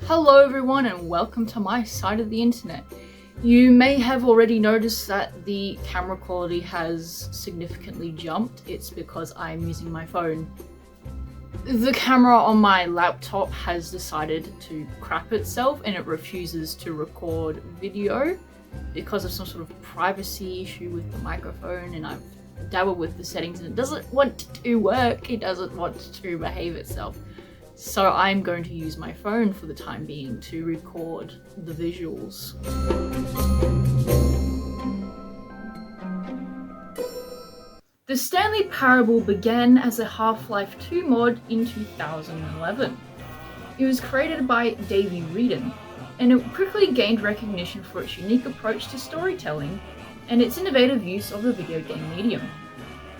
Hello everyone and welcome to my side of the internet. You may have already noticed that the camera quality has significantly jumped. It's because I'm using my phone. The camera on my laptop has decided to crap itself and it refuses to record video because of some sort of privacy issue with the microphone, and I've dabbled with the settings and it doesn't want to work, it doesn't want to behave itself. So I'm going to use my phone for the time being to record the visuals. The Stanley Parable began as a Half-Life 2 mod in 2011. It was created by Davey Reedon, and it quickly gained recognition for its unique approach to storytelling and its innovative use of the video game medium.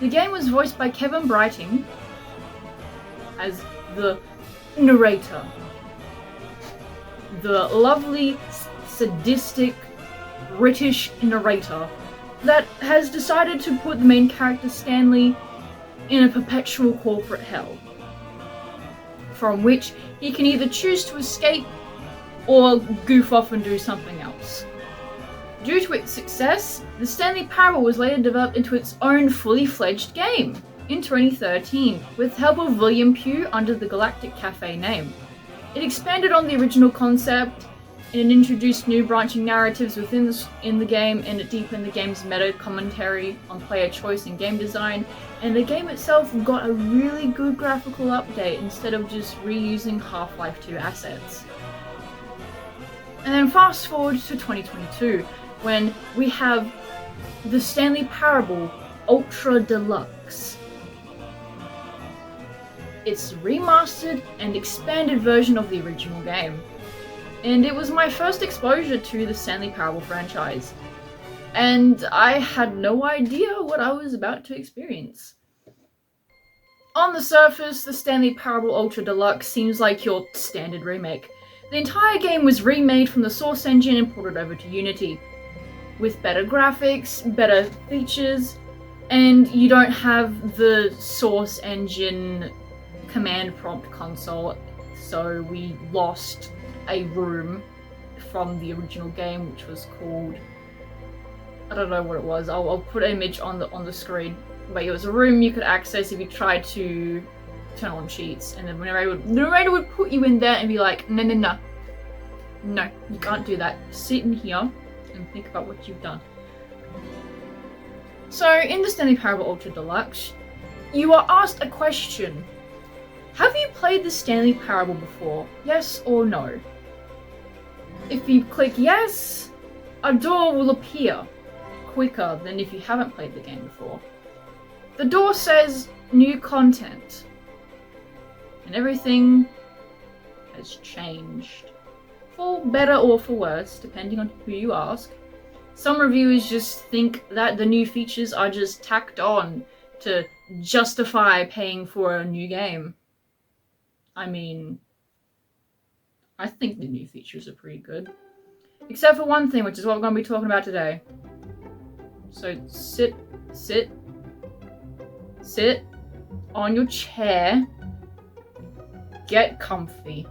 The game was voiced by Kevin Brighting as the narrator, the lovely, sadistic British narrator that has decided to put the main character Stanley in a perpetual corporate hell, from which he can either choose to escape or goof off and do something else. Due to its success, the Stanley Parable was later developed into its own fully fledged game in 2013, with help of William Pugh under the Galactic Cafe name. It expanded on the original concept, and it introduced new branching narratives within the game, and it deepened the game's meta commentary on player choice and game design, and the game itself got a really good graphical update instead of just reusing Half-Life 2 assets. And then fast forward to 2022, when we have the Stanley Parable Ultra Deluxe. It's a remastered and expanded version of the original game. And it was my first exposure to the Stanley Parable franchise. And I had no idea what I was about to experience. On the surface, the Stanley Parable Ultra Deluxe seems like your standard remake. The entire game was remade from the source engine and ported over to Unity, with better graphics, better features, and you don't have the source engine command prompt console, so we lost a room from the original game, which was called, I don't know what it was, I'll put an image on the screen, but it was a room you could access if you tried to turn on cheats, and then the narrator would put you in there and be like, no, you can't do that, sit in here and think about what you've done. So in the Stanley Parable Ultra Deluxe, you are asked a question. Have you played the Stanley Parable before? Yes or no? If you click yes, a door will appear quicker than if you haven't played the game before. The door says new content, and everything has changed. For better or for worse, depending on who you ask. Some reviewers just think that the new features are just tacked on to justify paying for a new game. I mean, I think the new features are pretty good. Except for one thing, which is what we're going to be talking about today. So sit on your chair, get comfy.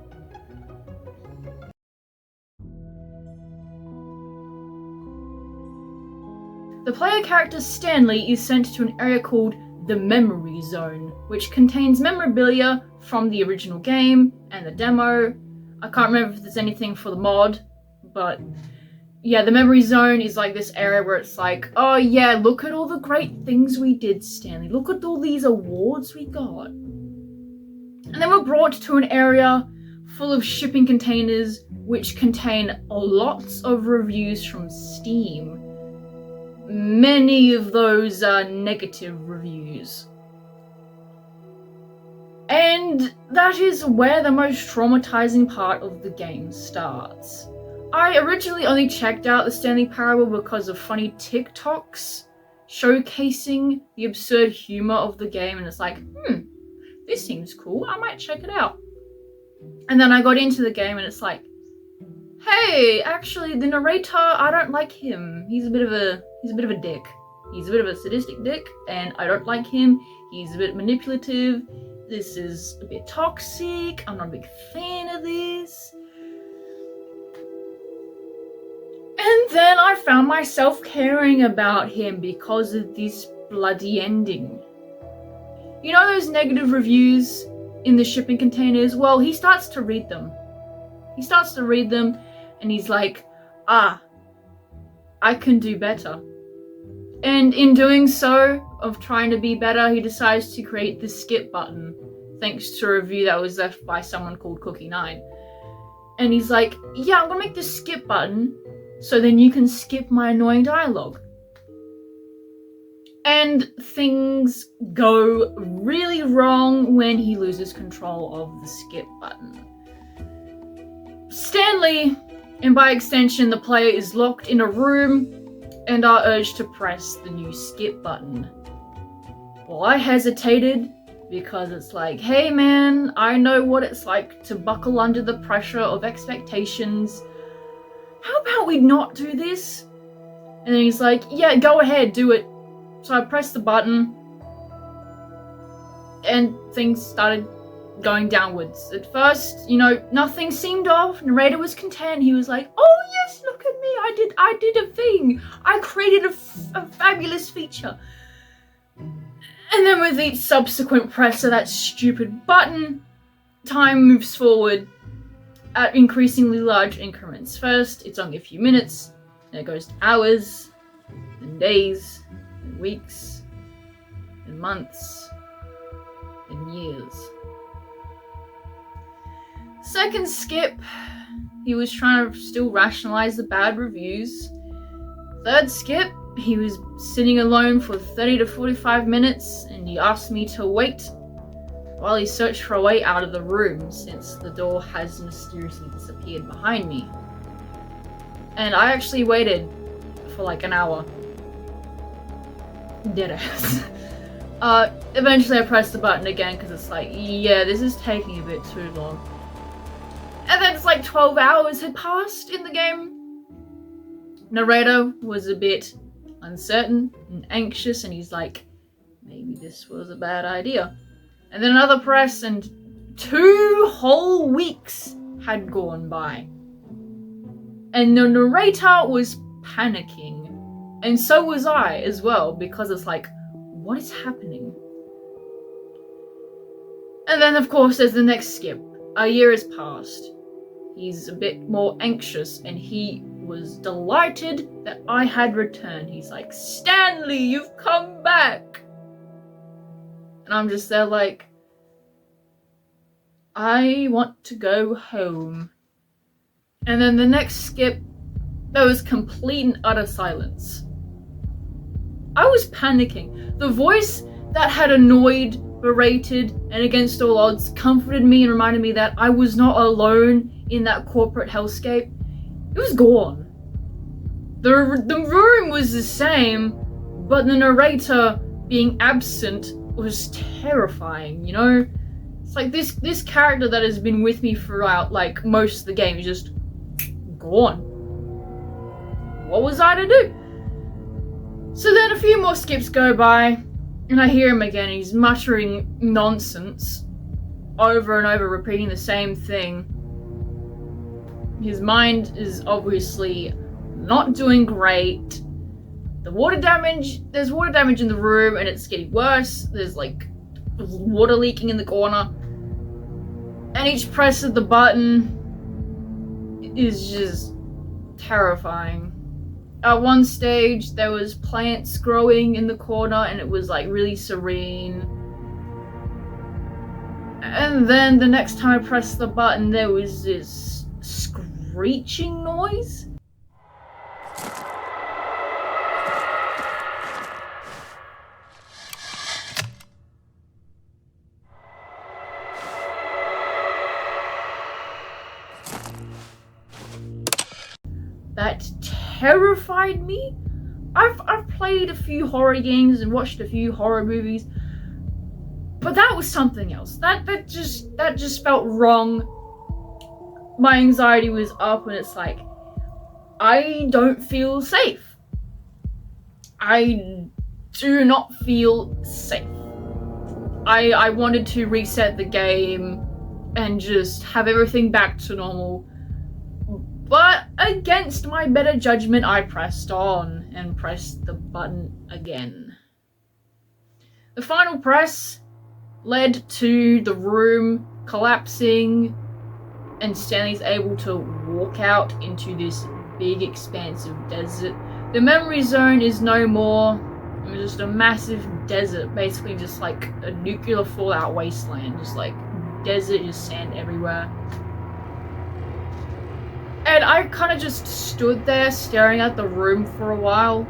The player character Stanley is sent to an area called the Memory Zone, which contains memorabilia from the original game and the demo. I can't remember if there's anything for the mod, but yeah, the Memory Zone is like this area where it's like, oh yeah, look at all the great things we did, Stanley. Look at all these awards we got. And then we're brought to an area full of shipping containers which contain lots of reviews from Steam. Many of those are negative reviews. And that is where the most traumatizing part of the game starts. I originally only checked out the Stanley Parable because of funny TikToks showcasing the absurd humor of the game, and it's like, this seems cool, I might check it out. And then I got into the game and it's like, hey, actually the narrator, I don't like him. He's a bit of a dick. He's a bit of a sadistic dick, and I don't like him. He's a bit manipulative. This is a bit toxic. I'm not a big fan of this. then I found myself caring about him because of this bloody ending. You know those negative reviews in the shipping containers? Well, he starts to read them. And he's like, I can do better. And in doing so, of trying to be better, he decides to create the skip button, thanks to a review that was left by someone called Cookie9. And he's like, yeah, I'm gonna make this skip button, so then you can skip my annoying dialogue. And things go really wrong when he loses control of the skip button. Stanley, and by extension the player, is locked in a room and are urged to press the new skip button. Well, I hesitated because it's like, hey man, I know what it's like to buckle under the pressure of expectations. How about we not do this? And then he's like, yeah, go ahead, do it. So I pressed the button and things started going downwards. At first, nothing seemed off. Narrator was content. He was like, oh yes, look at me. I did a thing. I created a fabulous feature. And then with each subsequent press of that stupid button, time moves forward at increasingly large increments. First, it's only a few minutes, then it goes to hours, and days, and weeks, and months, and years. Second skip, he was trying to still rationalize the bad reviews. Third skip, he was sitting alone for 30 to 45 minutes and he asked me to wait while he searched for a way out of the room since the door has mysteriously disappeared behind me. And I actually waited for like an hour. Deadass. Eventually I pressed the button again because it's like, yeah, this is taking a bit too long. And then it's like 12 hours had passed in the game. Narrator was a bit uncertain and anxious and he's like, maybe this was a bad idea. And then another press and 2 whole weeks had gone by. And the narrator was panicking. And so was I as well, because it's like, what is happening? And then of course there's the next skip. A year has passed. He's a bit more anxious and he was delighted that I had returned. He's like, Stanley, you've come back! And I'm just there like, I want to go home. And then the next skip, there was complete and utter silence. I was panicking. The voice that had annoyed, berated, and against all odds comforted me and reminded me that I was not alone in that corporate hellscape. It was gone. The room was the same, but the narrator being absent was terrifying, It's like this character that has been with me throughout like most of the game is just gone. What was I to do? So then a few more skips go by, and I hear him again. He's muttering nonsense over and over, repeating the same thing. His mind is obviously not doing great. There's water damage in the room and it's getting worse. There's like water leaking in the corner. And each press of the button is just terrifying. At one stage, there was plants growing in the corner and it was like really serene. And then the next time I pressed the button, there was this screeching noise. That terrified me. I've played a few horror games and watched a few horror movies, but that was something else. That just felt wrong. My anxiety was up and it's like, I don't feel safe. I do not feel safe. I wanted to reset the game and just have everything back to normal But against my better judgment, I pressed on and pressed the button again. The final press led to the room collapsing, and Stanley's able to walk out into this big expansive desert. The memory zone is no more. It was just a massive desert, basically just like a nuclear fallout wasteland, just like desert, just sand everywhere. And I kind of just stood there staring at the room for a while,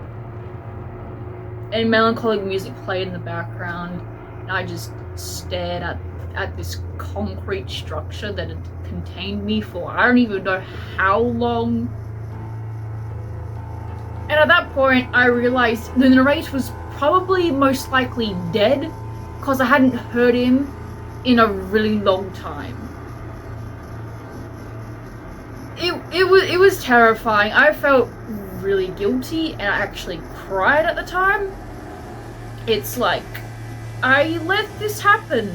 and melancholic music played in the background, and I just stared at this concrete structure that had contained me for I don't even know how long. And at that point, I realized the narrator was probably most likely dead, because I hadn't heard him in a really long time. It was terrifying. I felt really guilty, and I actually cried at the time. It's like, I let this happen.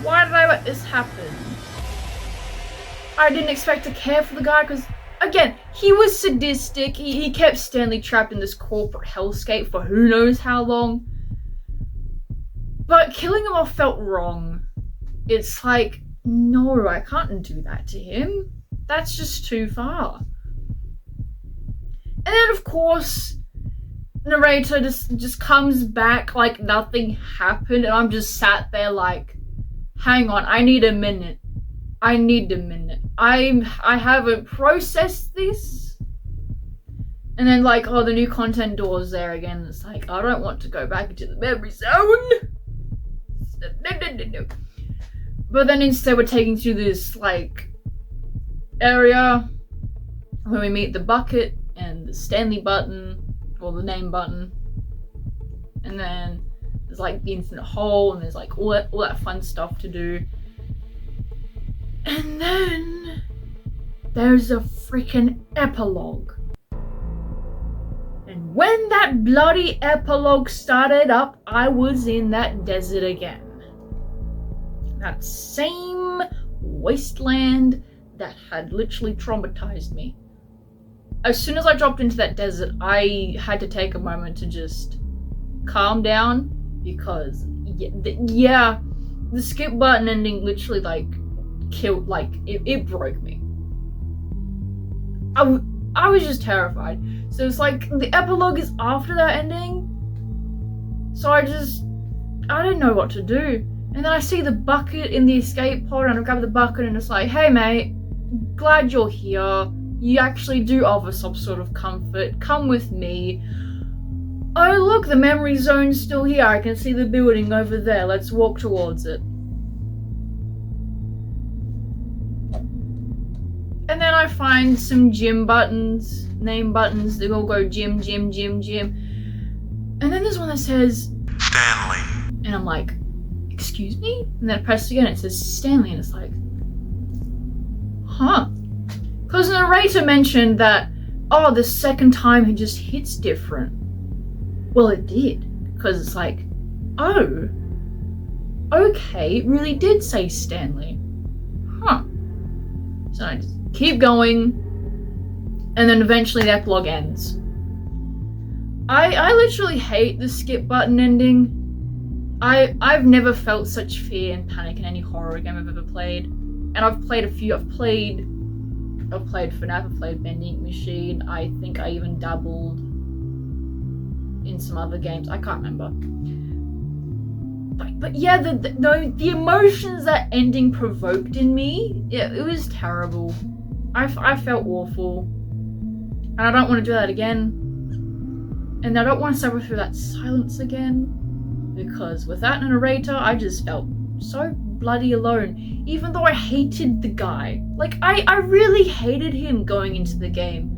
Why did I let this happen? I didn't expect to care for the guy, because again, he was sadistic. He kept Stanley trapped in this corporate hellscape for who knows how long. But killing him off felt wrong. It's like, no, I can't do that to him. That's just too far. And then, of course, narrator just comes back like nothing happened, and I'm just sat there like, hang on, I need a minute. I haven't processed this. And then like, oh, the new content door's there again. It's like, I don't want to go back into the memory zone. No. But then instead we're taken to this like area where we meet the bucket and the Stanley button, or the name button. And then there's like the infinite hole, and there's like all that fun stuff to do. And then there's a freaking epilogue. And when that bloody epilogue started up, I was in that desert again. That same wasteland that had literally traumatized me. As soon as I dropped into that desert, I had to take a moment to just calm down, because the skip button ending literally like killed, like it broke me. I was just terrified. So it's like the epilogue is after that ending, so I didn't know what to do. And then I see the bucket in the escape pod, and I grab the bucket, and it's like, hey mate, glad you're here. You actually do offer some sort of comfort. Come with me. Oh look, the memory zone's still here. I can see the building over there. Let's walk towards it. And then I find some gym buttons, name buttons. They all go gym. And then there's one that says Stanley. And I'm like, excuse me? And then I press again, it says Stanley, and it's like, huh? Because the narrator mentioned that, oh, the second time it just hits different. Well, it did. Because it's like, oh, okay, it really did say Stanley. Huh. So I just keep going, and then eventually the epilogue ends. I literally hate the skip button ending. I've never felt such fear and panic in any horror game I've ever played. And I've played a few. I've played FNAF, I've played Vending Machine. I think I even dabbled in some other games. I can't remember. But yeah, the emotions that ending provoked in me, yeah, it was terrible. I felt awful. And I don't want to do that again. And I don't want to suffer through that silence again. Because without a narrator, I just felt so bloody alone. Even though I hated the guy. Like, I really hated him going into the game.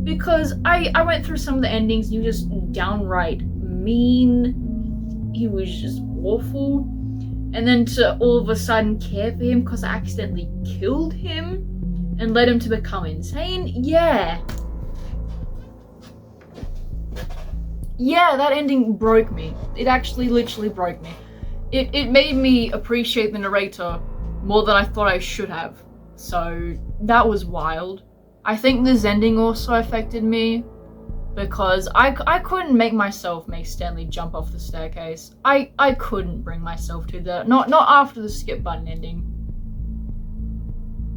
Because I went through some of the endings, and he was just downright mean. He was just awful. And then to all of a sudden care for him because I accidentally killed him and led him to become insane? Yeah, that ending broke me. It actually literally broke me. It made me appreciate the narrator more than I thought I should have. So that was wild. I think this ending also affected me because I couldn't make myself make Stanley jump off the staircase. I couldn't bring myself to that. Not after the skip button ending.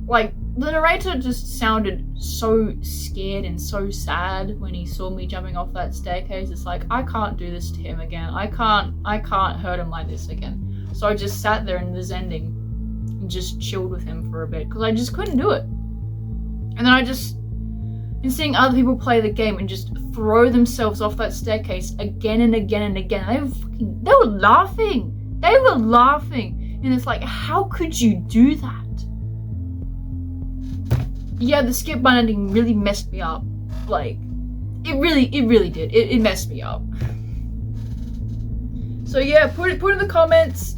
Like, the narrator just sounded so scared and so sad when he saw me jumping off that staircase. It's like, I can't do this to him again. I can't hurt him like this again. So I just sat there in this ending and just chilled with him for a bit because I just couldn't do it. And then I just been seeing other people play the game and just throw themselves off that staircase again and again and again. They were laughing. They were laughing. And it's like, how could you do that? Yeah, the skip button ending really messed me up. Like, it really did. It messed me up. So yeah, put in the comments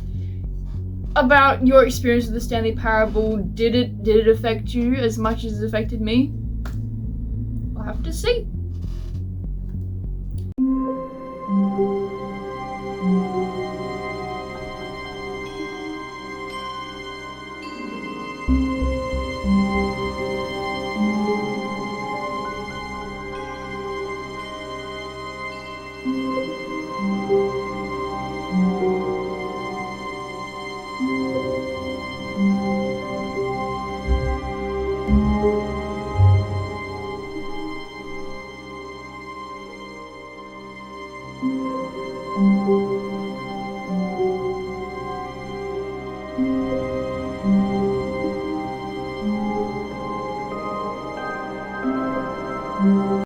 about your experience with the Stanley Parable. Did it affect you as much as it affected me? We'll have to see.